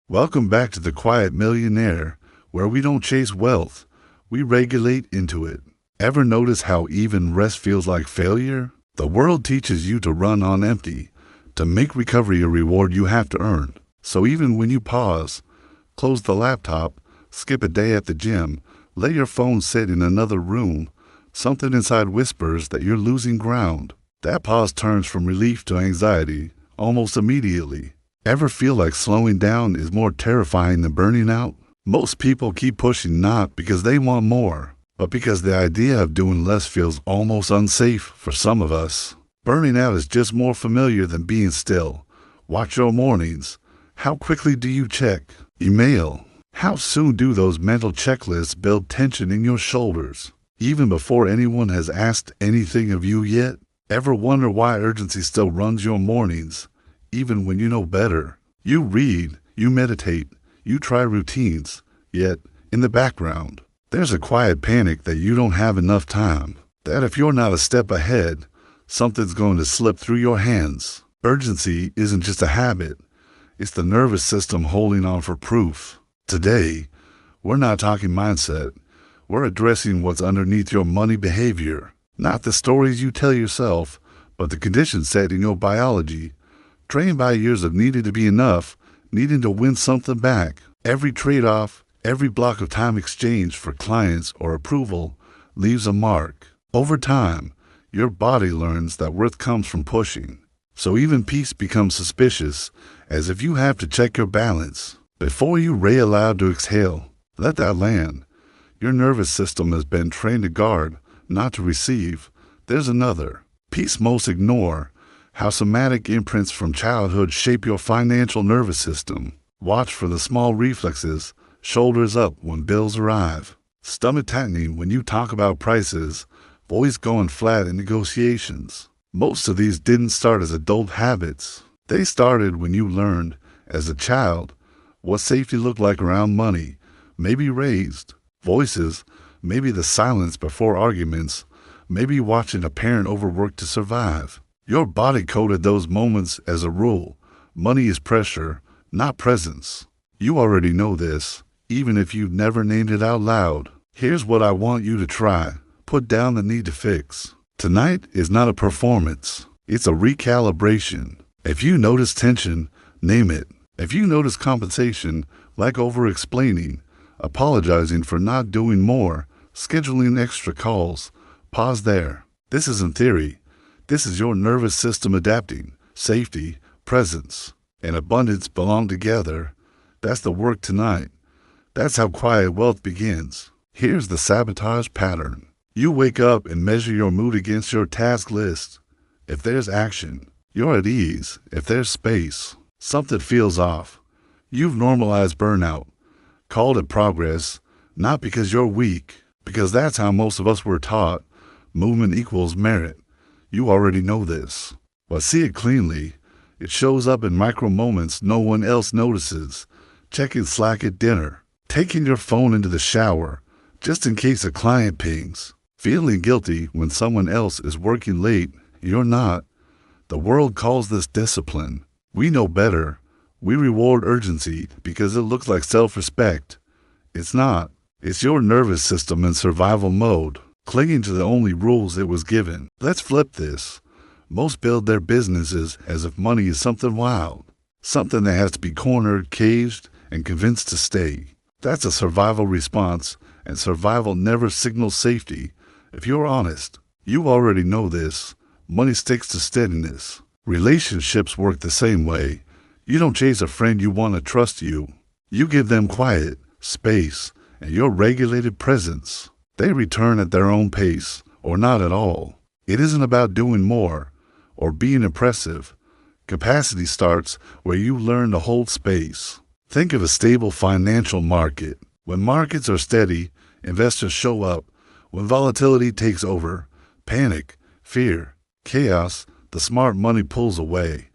Welcome back to the Quiet Millionaire, where we don't chase wealth, we regulate into it. Ever notice how even rest feels like failure? The world teaches you to run on empty, to make recovery a reward you have to earn. So even when you pause, close the laptop, skip a day at the gym, let your phone sit in another room, something inside whispers that you're losing ground. That pause turns from relief to anxiety almost immediately. Ever feel like slowing down is more terrifying than burning out? Most people keep pushing not because they want more, but because the idea of doing less feels almost unsafe for some of us. Burning out is just more familiar than being still. Watch your mornings. How quickly do you check? Email. How soon do those mental checklists build tension in your shoulders, even before anyone has asked anything of you yet? Ever wonder why urgency still runs your mornings, even when you know better? You read, you meditate, you try routines, yet, in the background, there's a quiet panic that you don't have enough time, that if you're not a step ahead, something's going to slip through your hands. Urgency isn't just a habit, it's the nervous system holding on for proof. Today, we're not talking mindset, we're addressing what's underneath your money behavior. Not the stories you tell yourself, but the conditions set in your biology, trained by years of needing to be enough, needing to win something back. Every trade-off, every block of time exchanged for clients or approval leaves a mark. Over time, your body learns that worth comes from pushing. So even peace becomes suspicious, as if you have to check your balance. Before you ray aloud to exhale, let that land. Your nervous system has been trained to guard, not to receive. There's another. Peace most ignore. How somatic imprints from childhood shape your financial nervous system. Watch for the small reflexes, shoulders up when bills arrive, stomach tightening when you talk about prices, voice going flat in negotiations. Most of these didn't start as adult habits. They started when you learned, as a child, what safety looked like around money, maybe raised, voices, maybe the silence before arguments, maybe watching a parent overwork to survive. Your body coded those moments as a rule. Money is pressure, not presence. You already know this, even if you've never named it out loud. Here's what I want you to try. Put down the need to fix. Tonight is not a performance. It's a recalibration. If you notice tension, name it. If you notice compensation, like over-explaining, apologizing for not doing more, scheduling extra calls, pause there. This isn't theory. This is your nervous system adapting. Safety, presence, and abundance belong together. That's the work tonight. That's how quiet wealth begins. Here's the sabotage pattern. You wake up and measure your mood against your task list. If there's action, you're at ease. If there's space, something feels off. You've normalized burnout, called it progress, not because you're weak, because that's how most of us were taught. Movement equals merit. You already know this. But see it cleanly. It shows up in micro moments no one else notices. Checking Slack at dinner. Taking your phone into the shower, just in case a client pings. Feeling guilty when someone else is working late. You're not. The world calls this discipline. We know better. We reward urgency because it looks like self-respect. It's not. It's your nervous system in survival mode, clinging to the only rules it was given. Let's flip this. Most build their businesses as if money is something wild, something that has to be cornered, caged, and convinced to stay. That's a survival response, and survival never signals safety. If you're honest, you already know this. Money sticks to steadiness. Relationships work the same way. You don't chase a friend you want to trust you. You give them quiet, space, and your regulated presence. They return at their own pace, or not at all. It isn't about doing more or being impressive. Capacity starts where you learn to hold space. Think of a stable financial market. When markets are steady, investors show up. When volatility takes over, panic, fear, chaos, the smart money pulls away.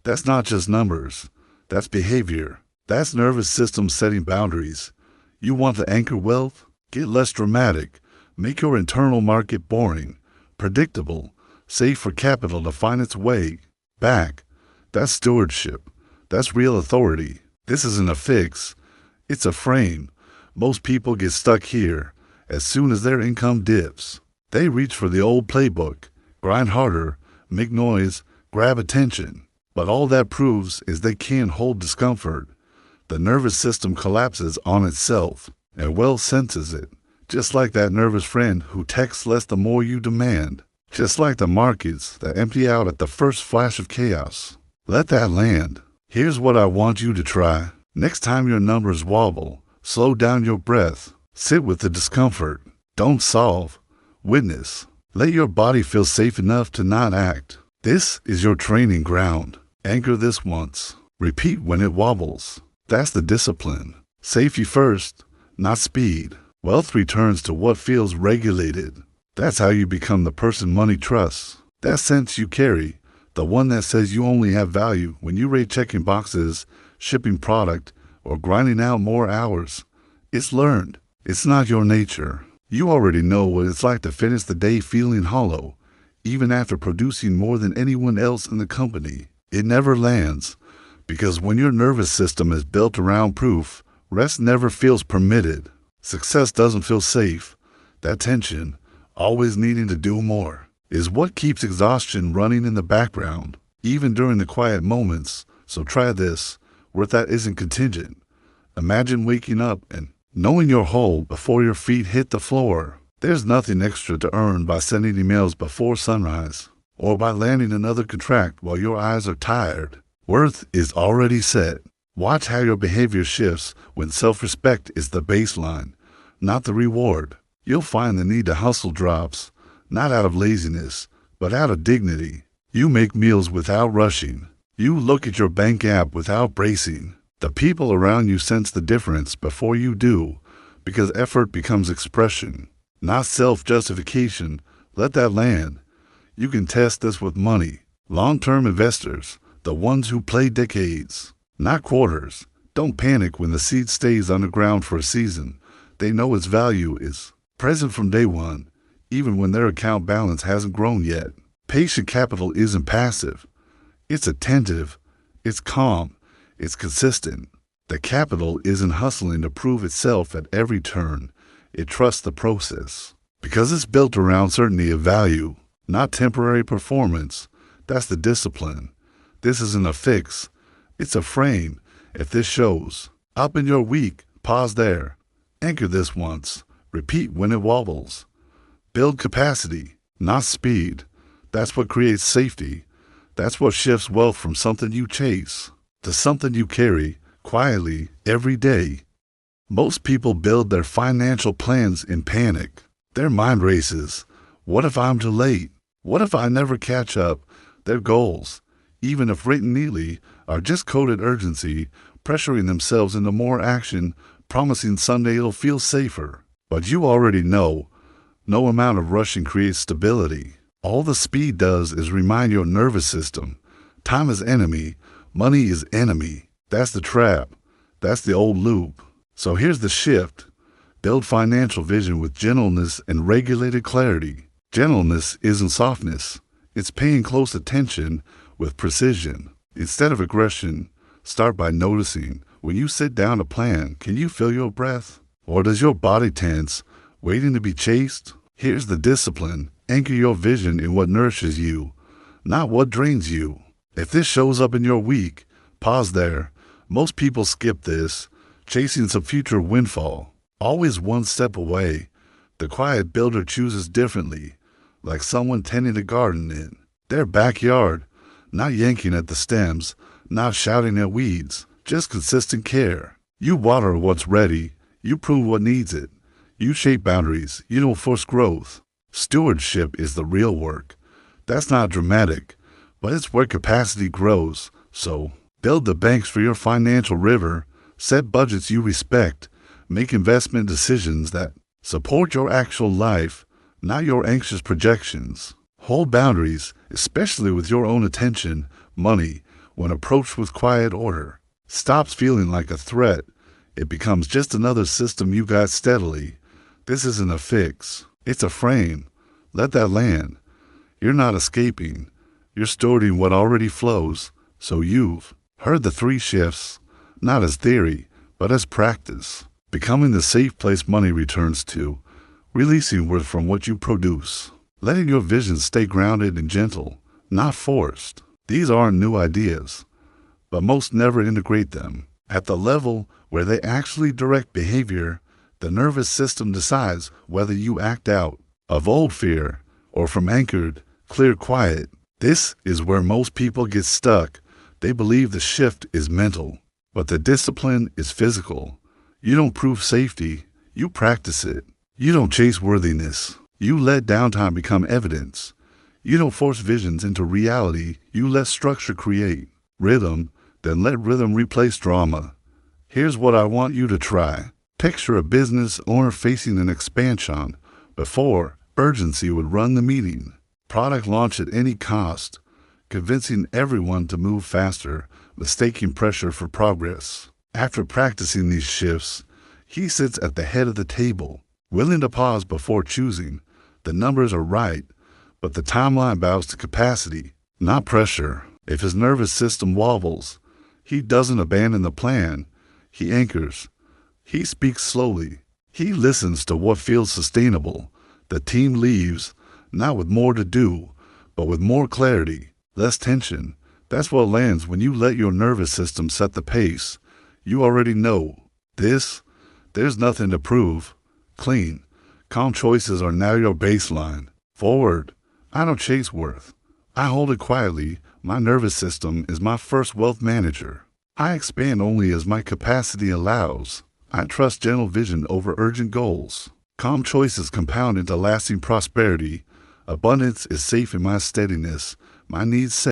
That's not just numbers. That's behavior. That's nervous system setting boundaries. You want to anchor wealth? Get less dramatic. Make your internal market boring, predictable, safe for capital to find its way back. That's stewardship. That's real authority. This isn't a fix. It's a frame. Most people get stuck here. As soon as their income dips, they reach for the old playbook, grind harder, make noise, grab attention. But all that proves is they can't hold discomfort. The nervous system collapses on itself and well senses it, just like that nervous friend who texts less the more you demand, just like the markets that empty out at the first flash of chaos. Let that land. Here's what I want you to try. Next time your numbers wobble, slow down your breath. Sit with the discomfort. Don't solve. Witness. Let your body feel safe enough to not act. This is your training ground. Anchor this once. Repeat when it wobbles. That's the discipline. Safety first, not speed. Wealth returns to what feels regulated. That's how you become the person money trusts. That sense you carry, the one that says you only have value when you rate checking boxes, shipping product, or grinding out more hours. It's learned. It's not your nature. You already know what it's like to finish the day feeling hollow, even after producing more than anyone else in the company. It never lands, because when your nervous system is built around proof, rest never feels permitted. Success doesn't feel safe. That tension, always needing to do more, is what keeps exhaustion running in the background, even during the quiet moments. So try this, where that isn't contingent. Imagine waking up and knowing you're whole before your feet hit the floor. There's nothing extra to earn by sending emails before sunrise, or by landing another contract while your eyes are tired. Worth is already set. Watch how your behavior shifts when self-respect is the baseline, not the reward. You'll find the need to hustle drops, not out of laziness, but out of dignity. You make meals without rushing. You look at your bank app without bracing. The people around you sense the difference before you do, because effort becomes expression, not self-justification. Let that land. You can test this with money. Long-term investors, the ones who play decades, not quarters. Don't panic when the seed stays underground for a season. They know its value is present from day one, even when their account balance hasn't grown yet. Patient capital isn't passive. It's attentive. It's calm. It's consistent. The capital isn't hustling to prove itself at every turn. It trusts the process. Because it's built around certainty of value, not temporary performance. That's the discipline. This isn't a fix. It's a frame. If this shows up in your week, pause there. Anchor this once. Repeat when it wobbles. Build capacity, not speed. That's what creates safety. That's what shifts wealth from something you chase to something you carry quietly every day. Most people build their financial plans in panic. Their mind races. What if I'm too late? What if I never catch up? Their goals, even if written neatly, are just coded urgency, pressuring themselves into more action, promising someday it'll feel safer. But you already know, no amount of rushing creates stability. All the speed does is remind your nervous system. Time is enemy. Money is enemy. That's the trap. That's the old loop. So here's the shift. Build financial vision with gentleness and regulated clarity. Gentleness isn't softness. It's paying close attention with precision. Instead of aggression, start by noticing. When you sit down to plan, can you feel your breath? Or does your body tense, waiting to be chased? Here's the discipline. Anchor your vision in what nourishes you, not what drains you. If this shows up in your week, pause there. Most people skip this, chasing some future windfall, always one step away. The quiet builder chooses differently, like someone tending a garden in their backyard, not yanking at the stems, not shouting at weeds, just consistent care. You water what's ready, you prune what needs it, you shape boundaries, you don't force growth. Stewardship is the real work. That's not dramatic, but it's where capacity grows. So, build the banks for your financial river, set budgets you respect, make investment decisions that support your actual life, not your anxious projections. Hold boundaries, especially with your own attention. Money, when approached with quiet order, stops feeling like a threat. It becomes just another system you got steadily. This isn't a fix. It's a frame. Let that land. You're not escaping. You're storing what already flows. So you've heard the 3 shifts. not as theory, but as practice. Becoming the safe place money returns to, releasing worth from what you produce. Letting your vision stay grounded and gentle, not forced. These aren't new ideas, but most never integrate them. At the level where they actually direct behavior, the nervous system decides whether you act out of old fear or from anchored, clear quiet. This is where most people get stuck. They believe the shift is mental, but the discipline is physical. You don't prove safety, you practice it. You don't chase worthiness, you let downtime become evidence. You don't force visions into reality, you let structure create rhythm, then let rhythm replace drama. Here's what I want you to try. Picture a business owner facing an expansion. Before, urgency would run the meeting. Product launch at any cost, convincing everyone to move faster, mistaking pressure for progress. After practicing these shifts, he sits at the head of the table, willing to pause before choosing. The numbers are right, but the timeline bows to capacity, not pressure. If his nervous system wobbles, he doesn't abandon the plan. He anchors. He speaks slowly. He listens to what feels sustainable. The team leaves, not with more to do, but with more clarity, less tension. That's what lands when you let your nervous system set the pace. You already know this. There's nothing to prove. Clean, calm choices are now your baseline. Forward. I don't chase worth. I hold it quietly. My nervous system is my first wealth manager. I expand only as my capacity allows. I trust gentle vision over urgent goals. Calm choices compound into lasting prosperity. Abundance is safe in my steadiness. My needs set.